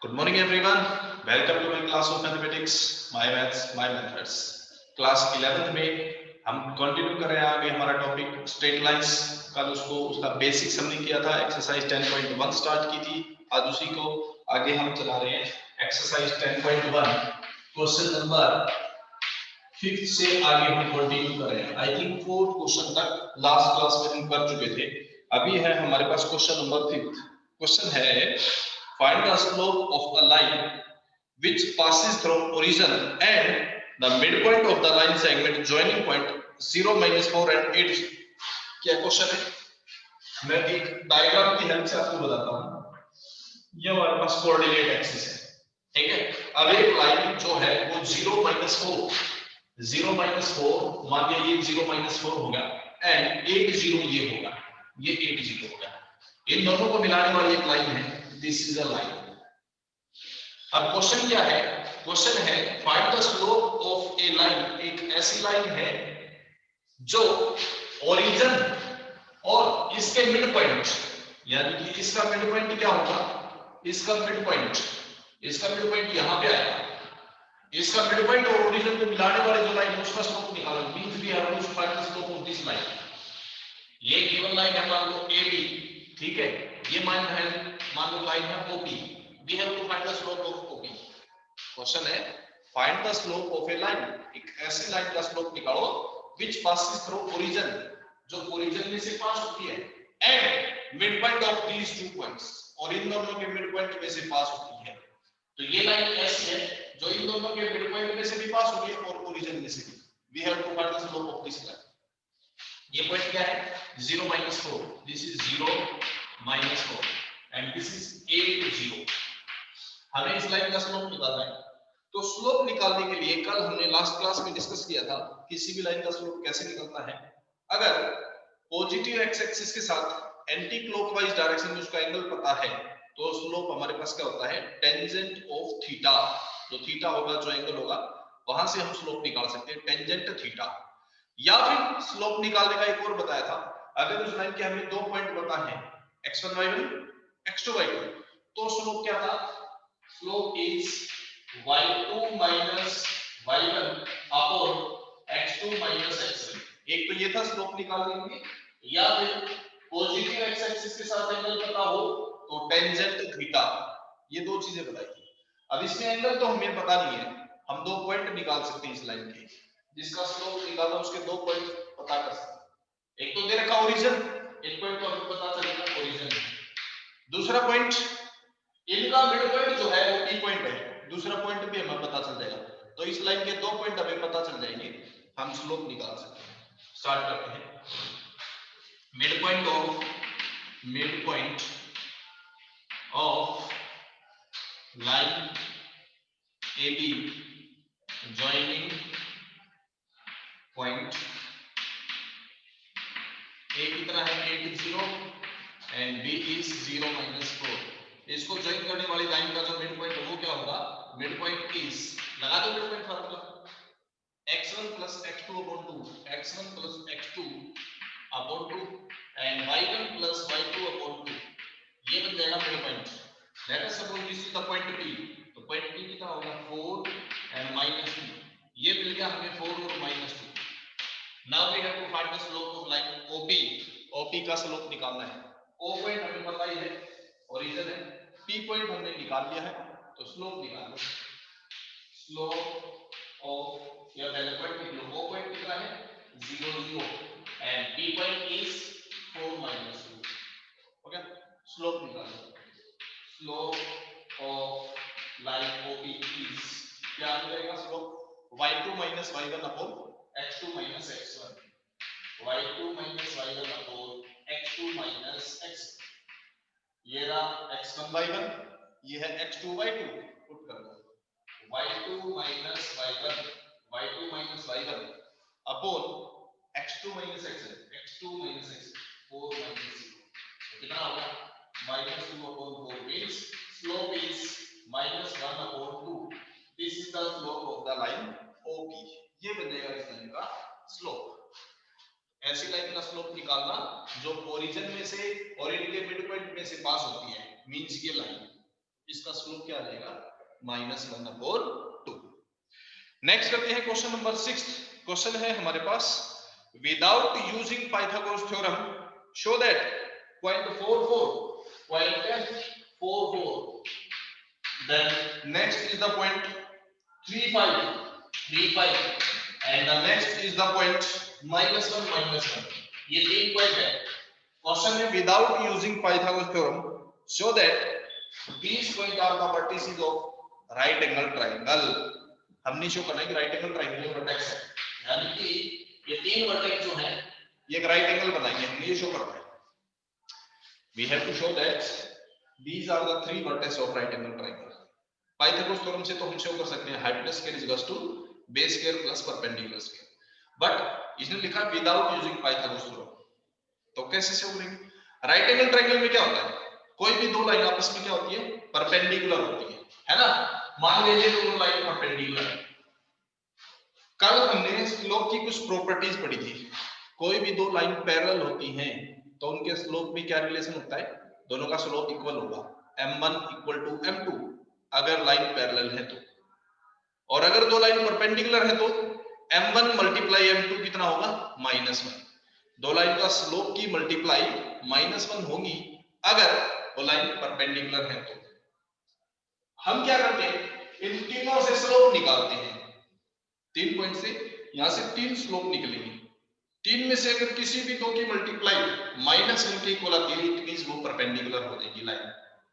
Good morning, everyone. Welcome to my class of mathematics, my maths, my methods. Class 11th में हम continue कर रहे हैं आगे हमारा टॉपिक स्ट्रेट लाइंस। कल उसका बेसिक हमने किया था, एक्सरसाइज 10.1 स्टार्ट की थी। आज उसी को आगे हम चला रहे हैं। एक्सरसाइज 10.1 क्वेश्चन नंबर 5th से आगे हम कंटिन्यू कर रहे हैं। आई थिंक 4th क्वेश्चन तक लास्ट क्लास में हम कर चुके थे। अभी है हमारे पास क्वेश्चन नंबर 5th। क्वेश्चन है find the slope of a line which passes through origin and the midpoint of the line segment joining point 0 minus 4 and 8। क्या क्वेश्चन है? मैं एक डायग्राम की हेल्प से आपको बताता हूं। ये हमारे पास कोऑर्डिनेट एक्सिस है, ठीक है। अब एक लाइन जो है वो 0 minus 4 मान लिया, ये 0 minus 4 होगा एंड 8 0 ये होगा, ये 8 0 होगा। इन दोनों को मिलाने वाली एक लाइन है, दिस इज अ लाइन। अब क्वेश्चन क्या है? क्वेश्चन है find the slope of a line. एक ऐसी लाइन है जो ओरिजिन और इसके मिड पॉइंट, यानी कि इसका मिड पॉइंट क्या होगा? इसका मिड पॉइंट यहां पे आएगा। इसका मिड पॉइंट और ओरिजिन को मिलाने वाले जो लाइन है उसका स्लोप निकालो। Means we have to find the slope of this line. ये गिवन लाइन है, मान लो AB, ठीक है। ये मान लो लाइन है OP। We have to find the slope of OP। Question है find the slope of a line. एक ऐसी लाइन का स्लोप निकालो व्हिच पासेस थ्रू ओरिजिन, जो ओरिजिन में से पास होती है, and mid point of these two points, और इन दोनों के मिड पॉइंट में से पास होती है। तो ये लाइन ऐसी है जो इन दोनों के मिड पॉइंट में से भी पास होती है और ओरिजिन में से भी। We have to find the slope of this line. ये पॉइंट क्या है? 0 minus 4। This is 0 minus 4 and this is 8 0। हमें इस लाइन का स्लोप निकालना है। तो स्लोप निकालने के लिए कल हमने लास्ट क्लास में डिस्कस किया था किसी भी लाइन का स्लोप कैसे निकलना है। अगर पॉजिटिव एक्स एक्सिस के साथ एंटी क्लॉकवाइज डायरेक्शन में उसका एंगल पता है तो स्लोप हमारे पास क्या होता है? Tangent of theta. जो थीटा होगा, जो एंगल होगा, वहां से हम स्लोप निकाल सकते हैं, टेंजेंट थीटा। या फिर स्लोप निकालने का एक और बताया था, अगर उस लाइन के हमें दो पॉइंट पता है, x1 y1 x2 y2, तो स्लोप क्या था? Slope is y2 minus y1 upon x2 minus x1। एक तो ये था स्लोप निकालने के लिए, या फिर पॉजिटिव एक्स एक्सिस के साथ एंगल पता हो तो टेंजेंट थीटा। ये दो चीजें बताई थी। अब इसमें एंगल तो हमें पता नहीं है, हम दो पॉइंट निकाल सकते हैं इस लाइन के, जिसका स्लोप निकालना उसके दो पॉइंट पता कर सकते हैं। एक तो दे रखा ओरिजिन, एक पॉइंट तो हमें पता चलेगा ओरिजिन। दूसरा पॉइंट, इनका मिड पॉइंट जो है वो P पॉइंट है, दूसरा पॉइंट भी हमें पता चल जाएगा। तो इस लाइन के दो पॉइंट हमें पता चल जाएंगे, हम स्लोप निकाल सकते हैं। स्टार्ट करते हैं। Mid point of line AB joining point A कितना है? 8 0 एंड B is 0 minus 4। इसको ज्वाइन करने वाली लाइन का जो मिड पॉइंट है वो क्या होगा? मिड पॉइंट इज, लगा दो mid point formula, x1 plus x2 upon 2, x1 plus x2 upon 2 and y1 plus y2 upon 2। ये बन जाएगा mid point. Let us suppose this is the point P। तो पॉइंट P कितना होगा? 4 and -2। ये मिल गया हमें 4 और -2। Now we have to find the slope of line OP। OP का स्लोप निकालना है। O पॉइंट हमें पता ही है, ओरिजिन है। P पॉइंट हमने निकाल लिया है, तो स्लोप निकालो। स्लोप ऑफ, या पहले पॉइंट निकालो। O पॉइंट कितना है? 0 0 and P point is 4 -2। Okay, slope निकालो। Slope of line OP is, क्या आ जाएगा slope? y2 minus y1 upon x2 minus x1। y2 minus y1 upon x2 minus x1। ये रहा x1 y1, ये है x2 y2। पुट कर दो y2 minus y1 upon x2 minus x1, x2 minus x1, 4 minus 0। कितना होगा? -2 upon 4 means slope is -1 upon 2। This is the slope of the line OP। ये बन जाएगा इस लाइन का स्लोप। ऐसी लाइन का स्लोप निकालना जो ओरिजिन में से और इनके मिड पॉइंट में से पास होती है, मींस ये लाइन, इस जिसका स्लोप क्या आ जाएगा -1/2। नेक्स्ट करते हैं क्वेश्चन नंबर 6। क्वेश्चन है हमारे पास, without using Pythagoras theorem show that point 44 then next is the point 35 and the next is the point -1 ये 3 पॉइंट है। क्वेश्चन है without using Pythagoras theorem show that these point are the vertices of right angle triangle। हमने show करना है कि right angle triangle में vertex है, यानी कि ये 3 वर्टेक्स जो है ये एक राइट एंगल बनाएंगे, हमने ये शो करना है। we have to show that these are the 3 vertices of right angle triangle। Pythagoras theorem से तो हम शो कर सकते हैं hypotenuse square is equals to base square plus perpendicular square, but इसने लिखा विदाउट यूजिंग पाइथागोरस थ्योरम, तो कैसे शो करेंगे? राइट एंगल ट्रायंगल में क्या होता है, कोई भी दो लाइन आपस में क्या होती है, परपेंडिकुलर होती है ना। मान लीजिए दोनों लाइन परपेंडिकुलर है। कल हमने स्लोप की कुछ प्रॉपर्टीज पढ़ी थी, कोई भी दो लाइन पैरेलल होती हैं तो उनके स्लोप में क्या रिलेशन होता है, दोनों का स्लोप इक्वल होगा, m1 = m2 अगर लाइन पैरेलल है तो, और अगर दो लाइन परपेंडिकुलर है तो m1 × m2 कितना होगा, -1। दो लाइन का स्लोप की मल्टीप्लाई -1 होगी अगर वो लाइन परपेंडिकुलर है तो। हम क्या करते हैं, इन तीनों से स्लोप निकालते हैं, 3 पॉइंट से यहां से 3 स्लोप निकलेंगे, 3 में से अगर किसी भी दो की मल्टीप्लाई -1 के इक्वल आती है इट मींस वो परपेंडिकुलर हो जाएगी लाइन,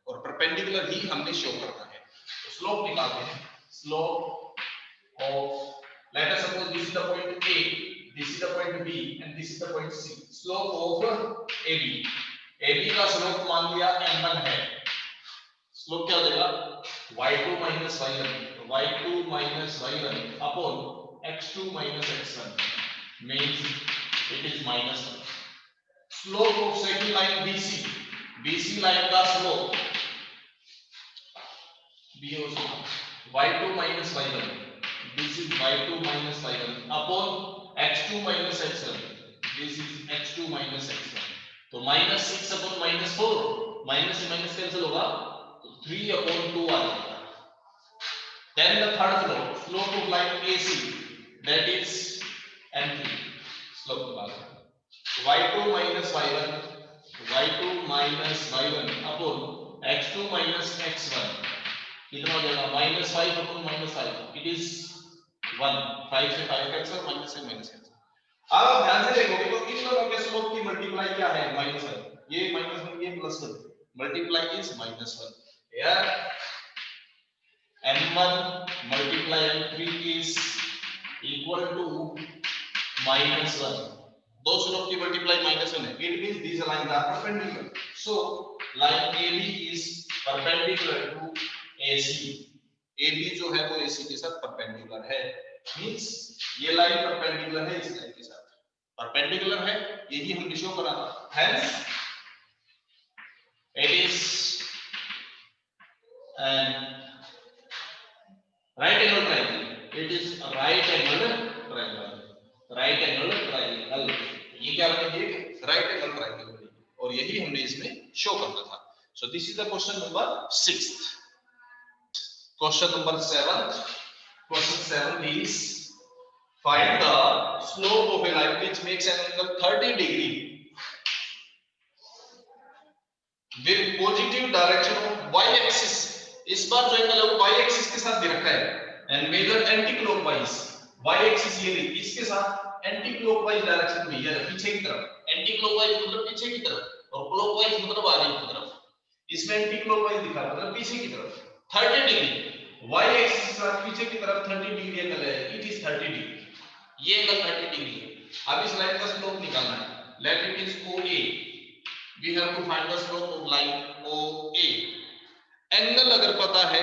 और परपेंडिकुलर ही हमने शो करना है। तो स्लोप निकालते हैं, slope of let us suppose this is the point A, this is the point B and this is the point C। Slope of AB का स्लोप मान लिया m1 है, स्लोप क्या हो जाएगा y2 - y1 upon x2 - x1 means it is -1। Slope of second line BC line का slope y2 - y1 this is y2 - y1 upon x2 - x1 this is x2 - x1। तो -6 upon -4 minus से minus cancel होगा तो 3/2 आ जाएगा। Then the third slope of line AC that is m3 slope के बाद y2 - y1 upon x2 - x1 कितना हो जाएगा -5/5 it is 1। 5 से 5 कैंसिल, माइनस से माइनस कैंसिल। अब आप ध्यान से देखोगे तो इन दोनों के स्लोप की मल्टीप्लाई क्या है, -1। ये -1 ये +1 मल्टीप्लाई इज -1। यार m1 × m3 is equal to -1। दो स्लोप की मल्टीप्लाई -1 है, it means these lines are perpendicular, so line AB is perpendicular to AC। AB जो है वो AC के साथ परपेंडिकुलर है, मींस ये लाइन परपेंडिकुलर है इस लाइन के साथ, परपेंडिकुलर है, यही हमने शो करा था। Hence it is an right angle triangle, it is a right angle triangle। ये क्या बनेगी, राइट एंगल ट्रायंगल बनेगी, और यही हमने इसमें शो करना था। सो this is the question number 6। Question number 7 is find the slope of a line which makes an angle 30 degree with positive direction of y axis। इस बार जो एंगल है वो y एक्सिस के साथ दे रखा है, and measure anti clockwise. y axis ये नहीं, इसके साथ एंटी क्लॉकवाइज डायरेक्शन में, यानी पीछे की तरफ। एंटी क्लॉकवाइज मतलब पीछे की तरफ, और क्लॉकवाइज मतलब आगे की तरफ। इसमें एंटी क्लॉकवाइज लिखा मतलब पीछे की तरफ। 30 डिग्री y एक्सिस के साथ पीछे की तरफ 30 डिग्री एंगल है, इट इज 30 डिग्री, ये एंगल 30 डिग्री है। अब इस लाइन का स्लोप निकालना है, let it is OA, we have to find the slope of line OA। Angle अगर पता है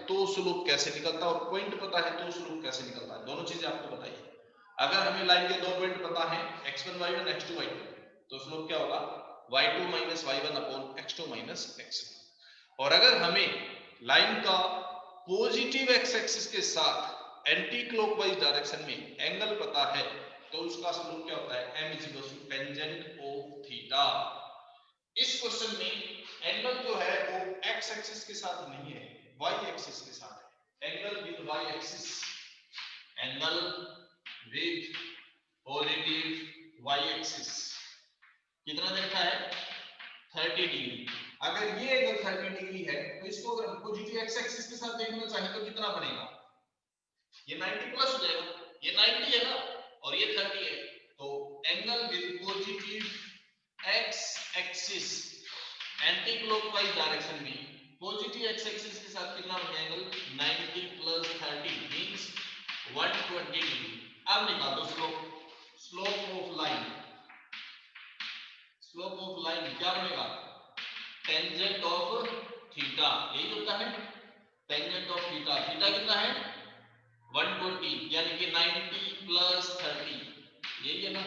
तो स्लोप कैसे निकलता है, और पॉइंट पता है तो स्लोप कैसे निकलता है, दोनों चीजें आपको बताइए। अगर हमें लाइन के दो पॉइंट पता है x1 y1 x2 y2, तो स्लोप क्या होगा y2 - y1 upon x2 - x1। और अगर हमें लाइन का पॉजिटिव x एक्सिस के साथ एंटी क्लॉकवाइज डायरेक्शन में एंगल पता है तो उसका स्लोप क्या होता है, m = टेंजेंट ऑफ थीटा। इस क्वेश्चन में एंगल जो है वो x एक्सिस के साथ नहीं है, वाई एक्सिस के साथ है, angle with Y axis, angle with positive Y axis कितना देखा है 30 डिग्री। अगर ये अगर 30 डिग्री है तो इसको अगर पॉजिटिव एक्स एक्सिस के साथ देखना चाहे तो कितना बनेगा, ये 90 प्लस हो जाएगा, ये 90 है ना और ये 30 है, तो angle with positive X axis anti clockwise direction में पॉजिटिव एक्स एक्सिस के साथ कितना बन जाएगा 90 प्लस 30 मींस 120 डिग्री। अब निकाल दो slope of line, slope of line क्या बनेगा टेंजेंट ऑफ थीटा, यही होता है टेंजेंट ऑफ थीटा, थीटा कितना है 120 यानी कि 90 प्लस 30 यही है ना।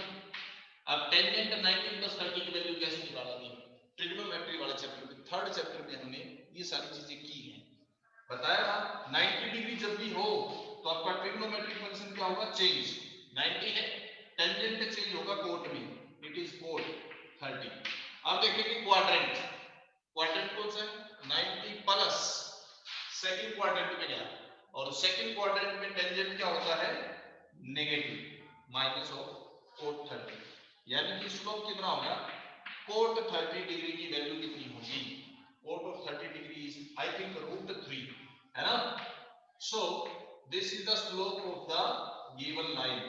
अब टेंजेंट 90 प्लस 30 की वैल्यू कैसे निकालेंगे, ट्रिग्नोमेट्री वाले चैप्टर में, थर्ड चैप्टर में हमने ये सारी चीजें की हैं, बताया ना 90 डिग्री जब भी हो तो आपका ट्रिग्नोमेट्रिक फंक्शन क्या होगा चेंज, 90 है टेंजेंट चेंज होगा कोट में, इट इज कोट 30। अब देखेंगे क्वाड्रेंट, क्वाड्रेंट कौन सा है 90 प्लस, सेकंड क्वाड्रेंट में गया और सेकंड क्वाड्रेंट में टेंजेंट क्या होता है नेगेटिव माइनस ऑफ कोट 30, यानी कि स्लोप कितना होगा कोट 30 डिग्री की वैल्यू कितनी होगी, cot of 30 degree is I think √3 है ना। So this is the slope of the given line,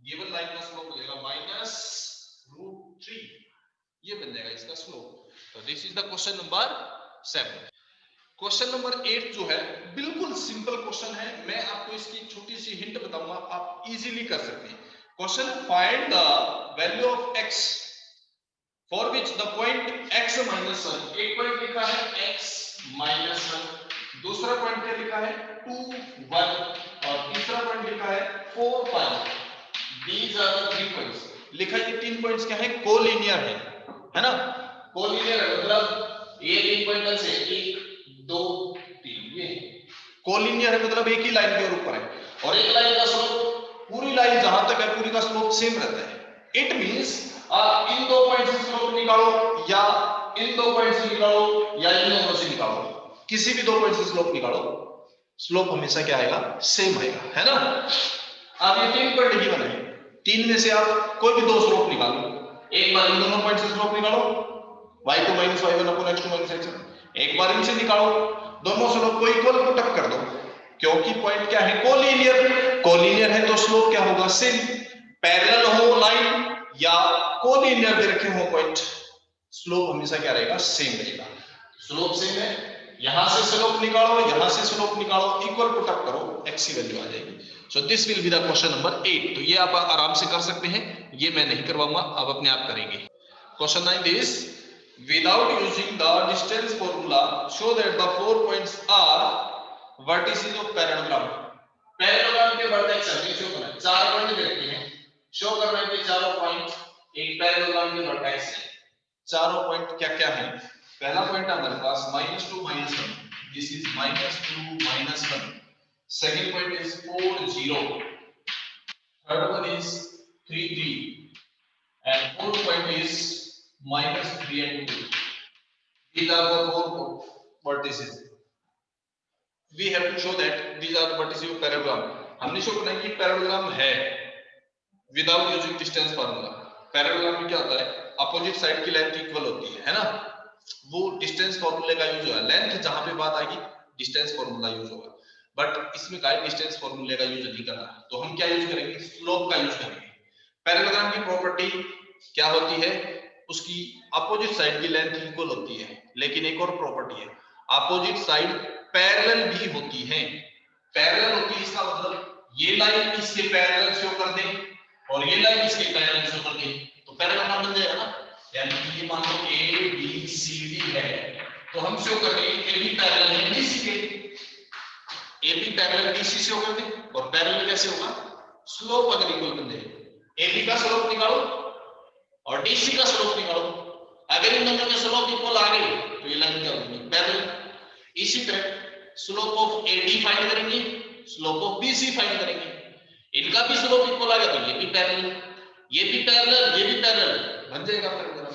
given line का स्लोप हो जाएगा -√3, ये बन जाएगा इसका स्लोप। तो this is the question number 7। Question number 8 जो है बिल्कुल सिंपल क्वेश्चन है, मैं आपको इसकी छोटी सी हिंट बताऊंगा, आप इजीली कर सकते हैं। Question find the value of x for which the point x -1, एक पॉइंट लिखा है x -1, दूसरा पॉइंट क्या लिखा है 2 1 और तीसरा पॉइंट लिखा है 4 5। दीज आर द 3 पॉइंट्स, लिखा है ये 3 पॉइंट्स क्या है कोलिनियर है ना, कोलिनियर है मतलब ये 3 पॉइंट से 1 2 3 ये कोलिनियर है मतलब एक ही लाइन के ऊपर है और एक लाइन का स्लोप पूरी लाइन जहां तक है पूरी का स्लोप सेम रहता है। इट मींस इन दो पॉइंट से स्लोप निकालो या इन दो पॉइंट से निकालो या इन दोनों से निकालो, किसी भी दो पॉइंट से स्लोप निकालो स्लोप हमेशा क्या आएगा सेम आएगा है ना। अब ये 3 पॉइंट गिवन है, 3 में से आप कोई भी दो स्लोप निकालो, एक बार इन दोनों पॉइंट से स्लोप निकालो y2 - y1 / x2 - x1, एक बार इनसे निकालो, दोनों स्लोप को इक्वल पुट अप कर दो क्योंकि पॉइंट क्या है कोलिनियर, कोलिनियर है तो स्लोप क्या होगा सेम, पैरेलल हो लाइन या कोलिनियर दे रखे हो पॉइंट स्लोप हमेशा क्या रहेगा सेम रहेगा। स्लोप सेम है, यहां से स्लोप निकालो यहां से स्लोप निकालो इक्वल पुट अप करो x की वैल्यू आ जाएगी। So this will be the question number 8। तो ये आप आराम से कर सकते हैं, ये मैं नहीं करवाऊंगा, आप अपने आप करेंगे। Question 9 is without using the distance formula show that the 4 points are vertices of parallelogram। Parallelogram के वर्टेक्स हमें शो करना है, 4 पॉइंट देखते हैं, शो करना है कि चारों पॉइंट एक पैरेललोग्राम के वर्टेक्स है। चारों पॉइंट क्या-क्या हैं, पहला पॉइंट हमारे पास -2 -1, this is -2 -1, second point is 4 0, third one is 3 3 and fourth point is -3 and 2. These are the 4 vertices. We have to show that these are the vertices of parallelogram। हमने show करना है कि parallelogram है without using distance formula. Parallelogram में क्या होता है opposite side की लेंथ इक्वल होती है ना, वो डिस्टेंस फार्मूले का यूज होगा, लेंथ जहां पे बात आएगी डिस्टेंस फार्मूला यूज होगा, बट इसमें का डिस्टेंस फार्मूले का यूज नहीं करना, तो हम क्या यूज करेंगे स्लोप का यूज करेंगे। पैरेललोग्राम की प्रॉपर्टी क्या होती है, उसकी अपोजिट साइड की लेंथ इक्वल होती है, लेकिन एक और प्रॉपर्टी है अपोजिट साइड पैरेलल भी होती है। पैरेलल होती है इसका मतलब ये लाइन इसके पैरेलल शो कर दे और ये लाइन इसके पैरेलल शो कर दे तो पैरेललोग्राम बन जाएगा ना, यानी कि ये मान लो ए बी सी डी है तो हम शो कर रहे हैं ए बी पैरेलल है बीसी के, ए बी पैरेलल बीसी से होकर दे और पैरेलल कैसे होगा स्लोप अगर इक्वल बन जाए, ए बी का स्लोप निकालो और डीसी का स्लोप निकालो, अगर इन दोनों के स्लोप इक्वल आ गए तो ये लाइन क्या होगी पैरेलल। इसी तरह स्लोप ऑफ एडी फाइंड करेंगे, स्लोप ऑफ बीसी फाइंड करेंगे, इनका भी स्लोप इक्वल आ गया तो ये भी पैरेलल, ये भी पैरेलल, ये भी पैरेलल बन जाएगा पैरेलल।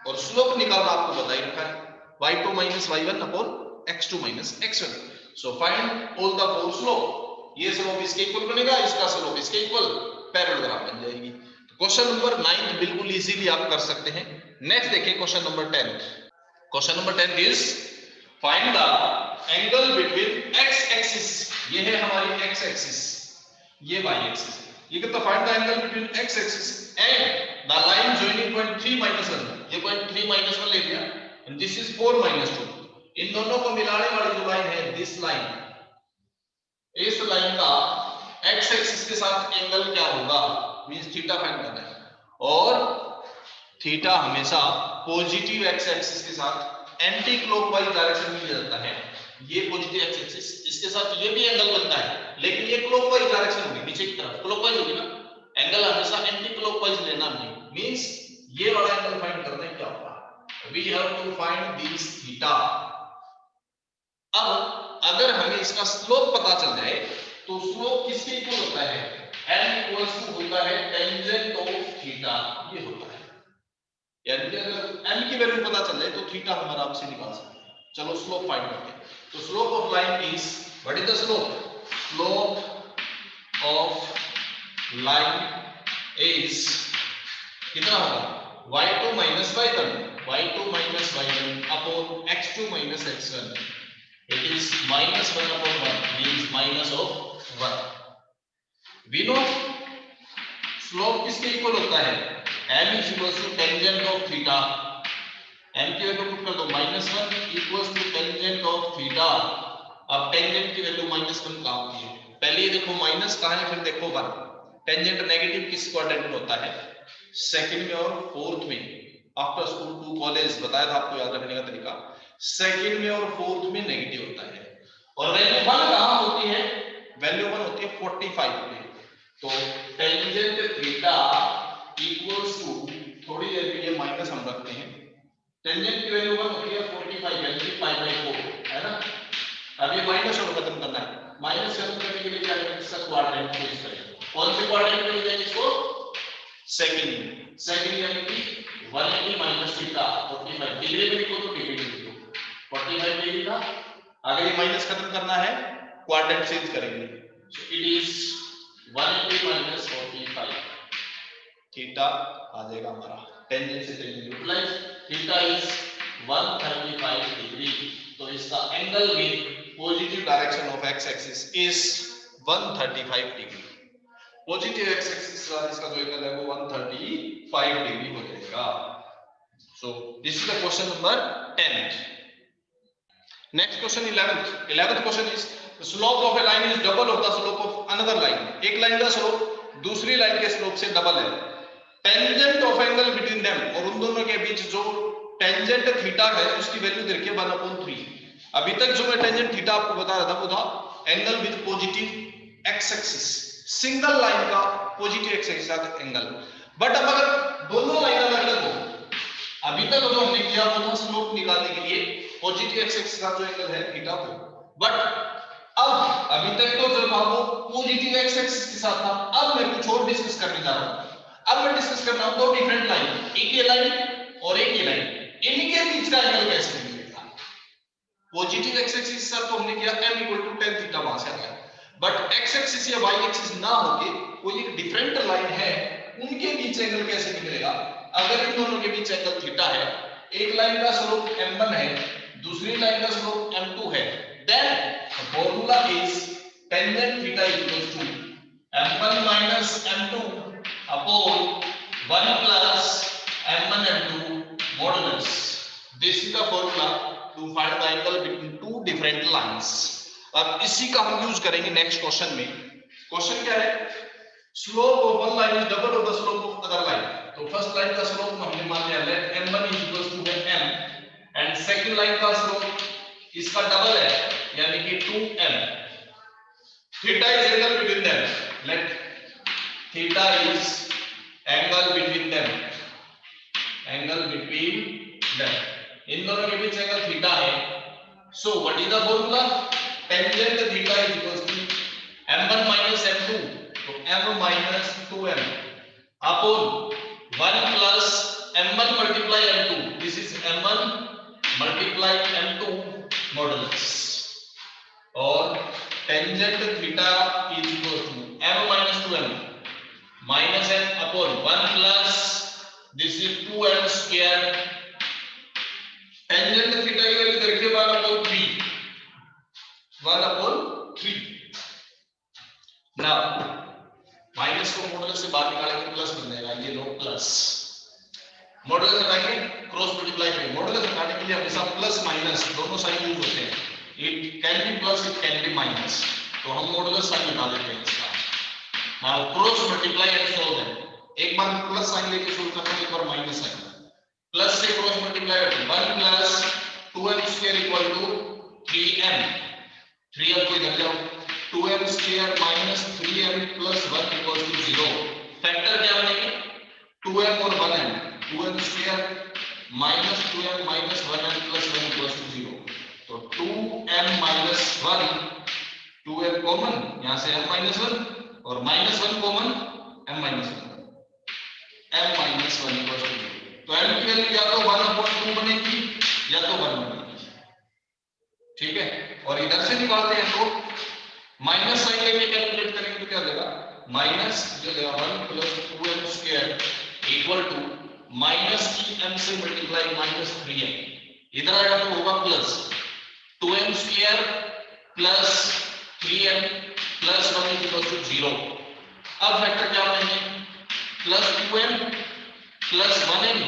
और स्लोप निकालना आपको बता ही रखा है y2 - y1 / x2 - x1। So find all the four slope. ये स्लोप इसके इक्वल बनेगा, इसका स्लोप इसके इक्वल, पैरेललोग्राम बन जाएगी। तो क्वेश्चन नंबर 9 बिल्कुल इजीली आप कर सकते हैं। नेक्स्ट देखिए question number 10। Question number 10 is find the angle between x axis, ये है हमारी एक्स एक्सिस, ये वाई एक्सिस। ये कहता है find the angle between x axis and the line joining point 3 -1, ये पॉइंट 3 -1 ले लिया, एंड दिस इज 4 -2। इन दोनों को मिलाने वाली जो लाइन है, दिस लाइन, इस लाइन का एक्स एक्सिस के साथ एंगल क्या होगा, मींस थीटा फाइंड करना है। और थीटा हमेशा पॉजिटिव एक्स एक्सिस के साथ एंटी क्लॉकवाइज डायरेक्शन में जाता है। ये पॉजिटिव एक्स एक्सिस, इसके साथ ये भी एंगल बनता है, लेकिन ये क्लॉकवाइज डायरेक्शन होगी, नीचे की तरफ क्लॉकवाइज होगी ना। एंगल हमेशा एंटी क्लॉकवाइज लेना नहीं, मींस ये वाला एंगल फाइंड करना है क्या होगा, we have to find this theta. अब अगर हमें इसका स्लोप पता चल जाए तो स्लोप किसके इक्वल होता है, n इक्वल्स टू होता है टेंजेंट ऑफ थीटा, ये होता है। यानी कि अगर n की वैल्यू पता चल जाए तो थीटा हम आराम से निकाल सकते हैं। चलो स्लोप फाइंड करते हैं। तो slope of line is, what is the slope, slope of line is कितना होगा, y2 minus y1, y2 minus y1 upon x2 minus x1, it is -1 upon 1, means minus of 1। we know slope किसके equal होता है, m is equals to tangent of theta, m की value put कर दो -1 equals to tangent of theta। अब tangent की value -1 कहां होती है, पहले ये देखो माइनस कहां है, फिर देखो 1। टेंजेंट नेगेटिव किस क्वाड्रेंट में होता है, सेकंड में और फोर्थ में। आफ्टर स्कूल टू कॉलेज बताया था आपको, याद रखने का तरीका, सेकंड में और फोर्थ में नेगेटिव होता है। और वैल्यू 1 कहां होती है, वैल्यू 1 होती है 45 पे। तो टेंजेंट थीटा इक्वल्स टू, थोड़ी देर के लिए माइनस हम रखते हैं, टेंजेंट की वैल्यू 1 होती है 45 यानी 5/4 है ना। अब ये माइनस को खत्म करना है, माइनस खत्म करने के लिए क्या करेंगे, इसका क्वाड्रेंट यूज करेंगे। कौन से क्वाड्रेंट में ले जाएंगे इसको, सेकंड, सेकंड यानी कि 180 माइनस थीटा 45 डिग्री में लिखो तो डिग्री में लिखो 45 डिग्री का। अगर ये माइनस खत्म करना है क्वाड्रेंट चेंज करेंगे, so it is 180 minus 45, theta आ जाएगा हमारा, टेंजेंट से tangent utilize, theta is 135 degree. तो इसका angle with positive direction of X axis is 135 degree. Positive X axis के साथ इसका जो एंगल है वो 135 डिग्री हो जाएगा। सो this is the question number 10। Next question 11th question is slope of a line is double of the slope of another line. एक line का स्लोप दूसरी लाइन के स्लोप से डबल है। Tangent of angle between them, और उन दोनों के बीच जो टेंजेंट थीटा है उसकी वैल्यू दे रखी है 1/3। अभी तक जो मैं टेंजेंट थीटा आपको बता रहा था वो था angle with positive X axis, single line का पॉजिटिव एक्स एक्सिस के साथ एंगल। बट अब अगर दोनों लाइन अलग अलग हो, अभी तक जो हमने किया वो था स्लोप निकालने के लिए पॉजिटिव एक्स एक्सिस का जो एंगल है थीटा को। बट अब अभी तक तो जो था वो पॉजिटिव एक्स एक्सिस के साथ था, अब मैं कुछ और डिस्कस करने जा रहा हूं। अब मैं डिस्कस कर रहा हूं दो डिफरेंट लाइन, एक ये लाइन और एक ये लाइन, इनके बीच का एंगल कैसे निकलेगा। पॉजिटिव एक्स एक्सिस के साथ तो हमने किया m = tan थीटा, वहां से आ गया। बट एक्स एक्सिस या वाई एक्सिस ना होके कोई एक डिफरेंट लाइन है, उनके बीच एंगल कैसे निकलेगा। अगर इन दोनों के बीच एंगल थीटा है, एक लाइन का स्लोप m1 है, दूसरी लाइन का स्लोप m2 है, then formula is tangent theta equals to m1 minus m2 upon 1 plus m1 m2 modulus. This is the formula to find the angle between two different lines. अब इसी का हम use करेंगे next question में। Question क्या है, slope of one line is double of the slope of other line. तो first line का स्लोप हमने मान लिया let m1 is equal to है m, एंड सेकंड लाइन का स्लोप इसका डबल है यानी कि 2m। Theta is angle between them, let theta is angle between them, angle between them, इन दोनों के बीच एंगल थीटा है। So what is the formula, tangent theta is equal to m1 minus m2, तो m minus 2m upon 1 plus m1 multiply m2, this is m1 multiply m2 modulus. और tangent theta is equal to m minus 2m minus m upon 1 plus this is 2m square. Tangent theta की value देखिए 1 अपॉन 3 now minus को modulus से बाहर निकालेंगे plus बन जाएगा, ये लो प्लस। मॉडुलस हटाएंगे क्रॉस मल्टीप्लाई करेंगे। मॉडुलस हटाने के लिए हमेशा प्लस माइनस दोनों साइन यूज होते हैं। It can be plus, it can be minus, तो हम मॉडुलस साइन हटा देते हैं इसका। Now cross multiply and solve them. एक बार प्लस साइन लेके सोल्व करते हैं, एक बार माइनस साइन। प्लस से क्रॉस मल्टीप्लाई करते हैं 1 plus 2m square equal to 3m। 3m को इधर जाओ, 2m square minus 3m plus 1 equal to 0। Factor क्या बनेंगे 2m और 1m। 2m square minus 2m minus 1m plus 1 equal to 0। तो 2m माइनस 1, 2m कॉमन, यहां से m माइनस 1 और minus 1 common, m minus 1, m minus 1 equal to 0। तो m की value या तो 1/2 बनेगी या तो 1 बनेगी, ठीक है। और इधर से निकालते हैं तो माइनस साइन लेके कैलकुलेट करेंगे तो क्या देगा, माइनस जो देगा 1 plus 2m square equal to minus की m से मल्टीप्लाई माइनस 3m। इधर आएगा तो होगा plus 2m square plus 3m plus 1 equal to 0। अब फैक्टर क्या बनेंगे plus 2m plus 1m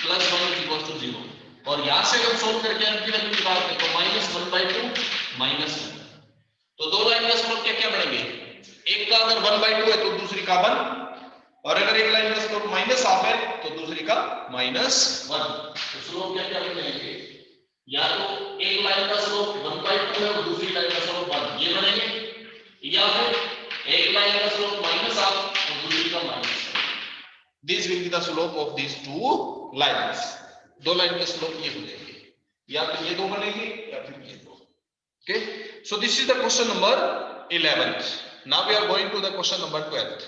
plus 1 equal to 0। और यहां से अगर सोल्व करके m की वैल्यू निकालते हैं तो माइनस 1/2 माइनस 1। तो दो लाइन का स्लोप क्या क्या बढ़ेंगे, एक का अगर 1/2 है तो दूसरी का 1, और अगर एक लाइन का स्लोप माइनस हाफ है तो दूसरी का -1। तो स्लोप क्या क्या बनेंगे, या तो एक लाइन का स्लोप 1/2 है और दूसरी लाइन का स्लोप 1, ये बनेंगे, या फिर एक लाइन का स्लोप माइनस हाफ और दूसरी का -1। This will be the slope of this two lines. दो लाइन के स्लोप ये हो जाएंगे, या तो ये दो बनेंगे या फिर ये दो। Okay, so this is the question number 11th. Now we are going to the question number 12th.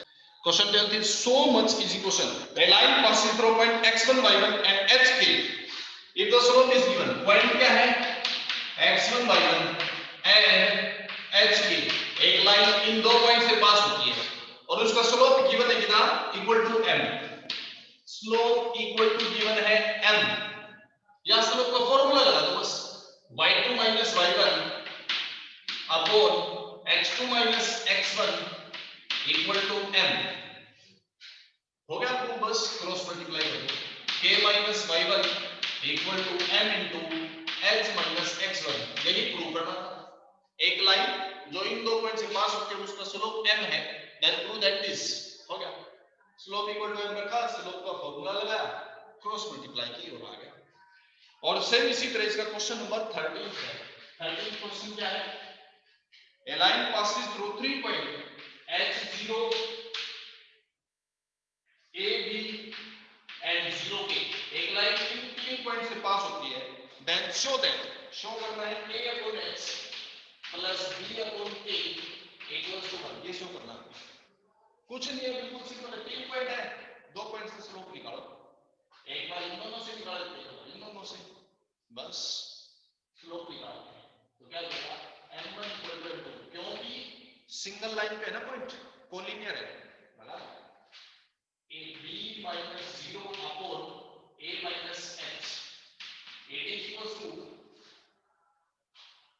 Question 12th is so much easy question. A line passes through point x1, y1 and hk. If the slope is given, point क्या है x1, y1 and hk। एक line in दो point से pass होती है और उसका slope given है कितना, equal to m। Slope equal to given है m। या स्लोप का फॉर्मूला लगा दो बस, y2 minus y1 upon x2 minus x1 equal to m। हो गया प्रूफ, बस क्रॉस मल्टीप्लाई करो, k minus y1 equal to m into h minus x1, यही प्रूफ करना था। एक लाइन जो इन दो पॉइंट से पास होती है उसका स्लोप m है, देन प्रूव दैट दिस। हो गया, स्लोप इक्वल टू m रखा, स्लोप का फॉर्मूला लगाया, क्रॉस मल्टीप्लाई की और आ गया। और सेम इसी तरह इसका क्वेश्चन नंबर 13 है। 13 क्वेश्चन क्या है, a line passes through 3 points h0 a b and 0k। एक लाइन तीन पॉइंट से पास होती है, then show करना है a upon h plus b upon k equals to 1। ये शो करना है, कुछ नहीं है, बिल्कुल सिंपल है। 3 पॉइंट है, दो पॉइंट से स्लोप निकालो, एक बार इन दोनों से निकाल देते हैं, इन दोनों से बस स्लोप निकालते हैं। तो क्या होगा m1 इक्वल टू m2, क्योंकि सिंगल लाइन पे है ना पॉइंट, कोलिनियर है, बराबर a b minus 0 upon a minus h। it is equals to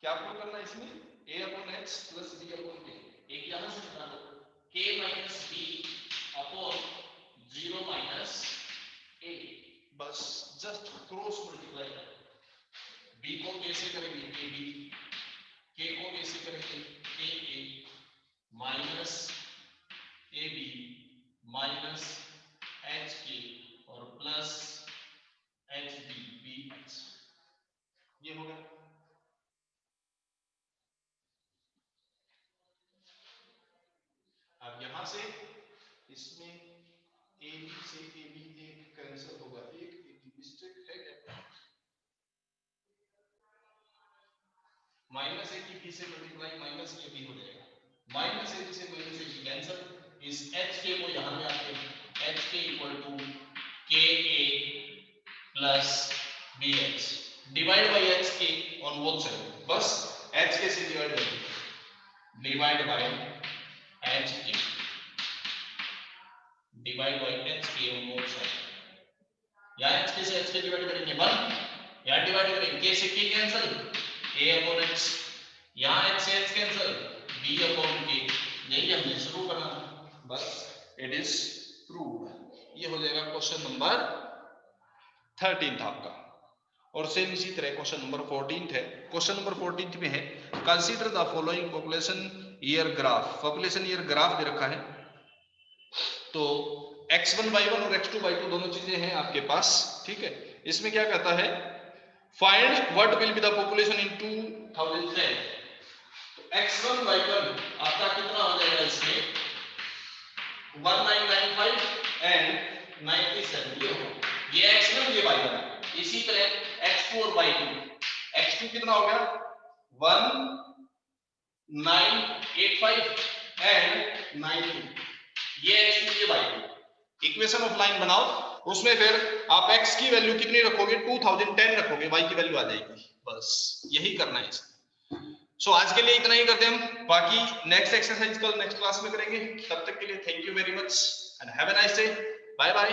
क्या प्रूव करना है इसमें, a upon h plus b upon k। एक यहां से बना दो k minus b upon 0 minus a, बस जस्ट क्रॉस मल्टीप्लाई करो। b को कैसे करेंगे ab, k को कैसे करेंगे ka minus ab minus hk और प्लस hb bh, ये हो गया। अब यहां से इसमें ab से ab एक कैंसिल होगा, एक मिस्टेक है क्या, माइनस ए की बी से मल्टीप्लाई माइनस ए बी हो जाएगा, माइनस ए बी से माइनस ए बी कैंसिल। इस एच के को यहां में आके एच के equal to K A plus B H divide by H K on both side, बस h के से डिवाइड कर दीजिए, divide by h K, divide by h K on both side. यहाँ h के से h K divide करेंगे 1, यहाँ divide करेंगे k से k cancel, a upon h, यहाँ h से h cancel, b upon k। यही हमने शुरू करना, बस इट इज प्रूव्ड। ये हो जाएगा क्वेश्चन नंबर 13 था आपका। और सेम इसी तरह क्वेश्चन नंबर 14 है। क्वेश्चन नंबर 14 में है consider the following population year graph. Population year graph दे रखा है, तो x1/1 और x2/2 दोनों चीजें हैं आपके पास, ठीक है। इसमें क्या कहता है, find what will be the population in 2010। तो x1/1 आपका कितना हो जाएगा, इसमें 1995 एंड 97, ये x1 ये y1। इसी तरह x2 और y2, x2 कितना हो गया 1985 एंड 92, ये x2 ये y2। इक्वेशन ऑफ लाइन बनाओ, उसमें फिर आप x की वैल्यू कितनी रखोगे, 2010 रखोगे, y की वैल्यू आ जाएगी। बस यही करना है इसमें। सो आज के लिए इतना ही करते हैं हम, बाकी नेक्स्ट एक्सरसाइज कल नेक्स्ट क्लास में करेंगे। तब तक के लिए thank you very much and have a nice day, bye bye.